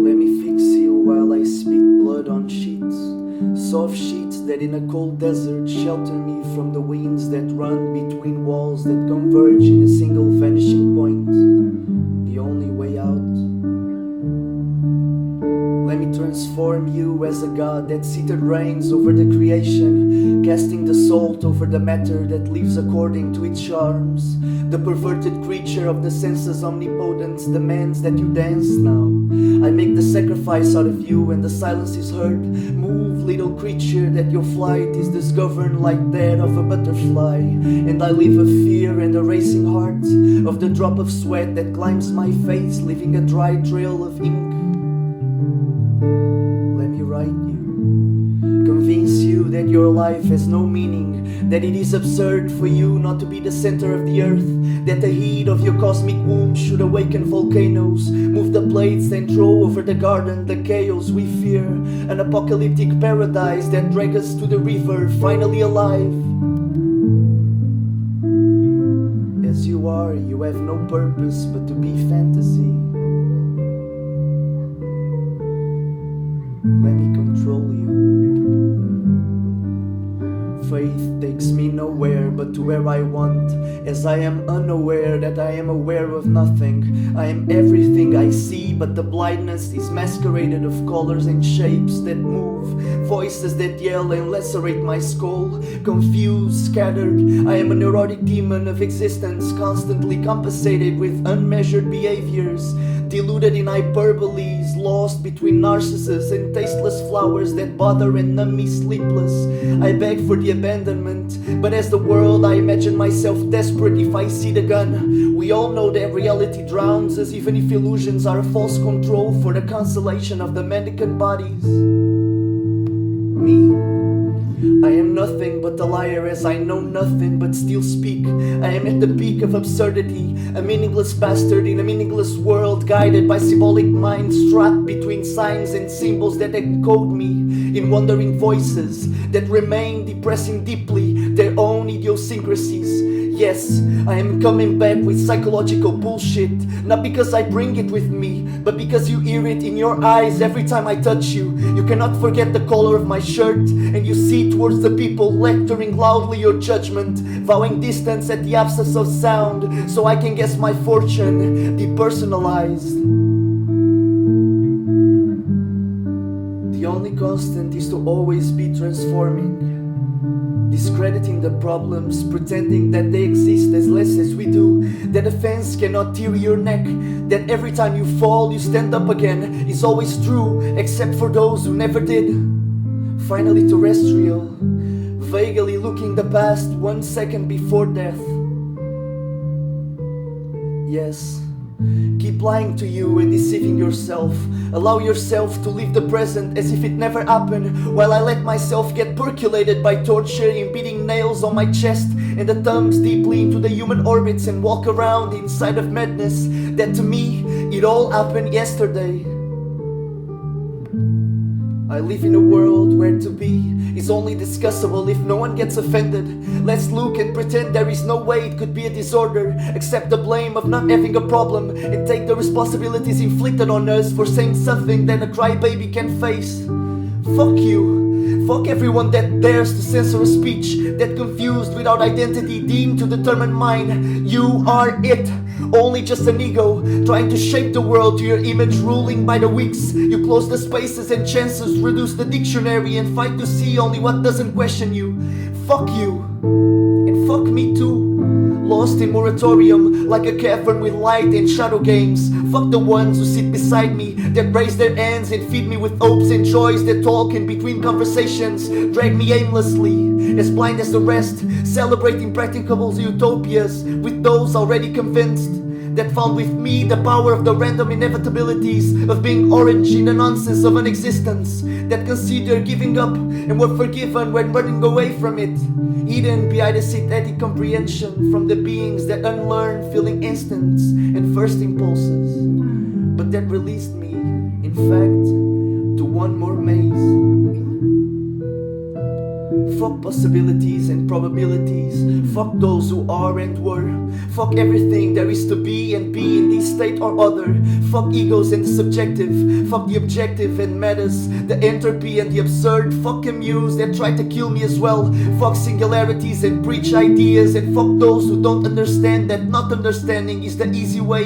Let me fix you while I speak blood on sheets, soft sheets that in a cold desert shelter me from the winds that run between walls that converge in a single vanishing point, the only way out. Let me transform you as a god that seated reigns over the creation, casting the salt over the matter that lives according to its charms. The perverted creature of the senses omnipotence demands that you dance now. I make the sacrifice out of you and the silence is heard. Move, little creature, that your flight is disgoverned like that of a butterfly. And I live a fear and a racing heart of the drop of sweat that climbs my face, leaving a dry trail of ink. Let me write you, convince you that your life has no meaning, that it is absurd for you not to be the center of the earth, that the heat of your cosmic womb should awaken volcanoes, move the plates and throw over the garden the chaos we fear, an apocalyptic paradise that drags us to the river, finally alive. As you are, you have no purpose but to be fantasy. Let me control you. Faith takes me nowhere but to where I want, as I am unaware that I am aware of nothing. I am everything I see, but the blindness is masqueraded of colors and shapes that move, voices that yell and lacerate my skull, confused, scattered. I am a neurotic demon of existence, constantly compensated with unmeasured behaviors, deluded in hyperboles, lost between narcissus and tasteless flowers that bother and numb me sleepless. I beg for the abandonment, but as the world I imagine myself desperate if I see the gun. We all know that reality drowns us, even if illusions are a false control for the consolation of the mendicant bodies. Me, I am nothing but a liar, as I know nothing but still speak. I am at the peak of absurdity, a meaningless bastard in a meaningless world, guided by symbolic minds trapped between signs and symbols that encode me in wandering voices that remain depressing deeply their own idiosyncrasies. Yes, I am coming back with psychological bullshit, not because I bring it with me, but because you hear it in your eyes every time I touch you. You cannot forget the color of my shirt, and you see towards the people lecturing loudly your judgment, vowing distance at the absence of sound, so I can guess my fortune, depersonalized. The only constant is to always be transforming, discrediting the problems, pretending that they exist as less as we do, that a fence cannot tear your neck, that every time you fall you stand up again is always true, except for those who never did. Finally terrestrial, vaguely looking the past 1 second before death. Yes, keep lying to you and deceiving yourself. Allow yourself to live the present as if it never happened, while I let myself get percolated by torture, impeding nails on my chest and the thumbs deeply into the human orbits, and walk around inside of madness that to me it all happened yesterday. I live in a world where to be is only discussable if no one gets offended. Let's look and pretend there is no way it could be a disorder. Accept the blame of not having a problem and take the responsibilities inflicted on us for saying something that a crybaby can face. Fuck you. Fuck everyone that dares to censor a speech that confused without identity deemed to determine mine. You are it. Only just an ego, trying to shape the world to your image, ruling by the weeks. You close the spaces and chances, reduce the dictionary, and fight to see only what doesn't question you. Fuck you, and fuck me too. Lost in moratorium, like a cavern with light and shadow games. Fuck the ones who sit beside me, that raise their hands and feed me with hopes and joys, that talk in between conversations, drag me aimlessly, as blind as the rest, celebrating practicable utopias with those already convinced, that found with me the power of the random inevitabilities of being orange in the nonsense of an existence, that consider giving up and were forgiven when running away from it, hidden behind a synthetic comprehension from the beings that unlearn feeling instants and first impulses, but that released me, in fact, to one more maze. Fuck possibilities and probabilities. Fuck those who are and were. Fuck everything there is to be and be in this state or other. Fuck egos and the subjective. Fuck the objective and matters. The entropy and the absurd. Fuck muse that try to kill me as well. Fuck singularities and preach ideas. And fuck those who don't understand that not understanding is the easy way.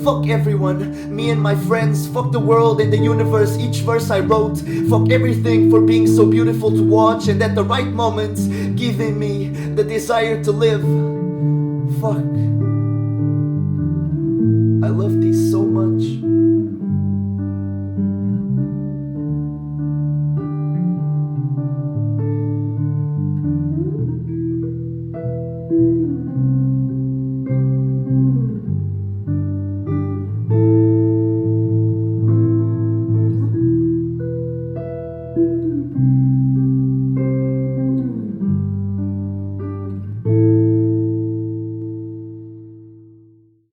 Fuck everyone, me and my friends. Fuck the world and the universe, each verse I wrote. Fuck everything for being so beautiful to watch, and at the right moments giving me the desire to live. Fuck, I love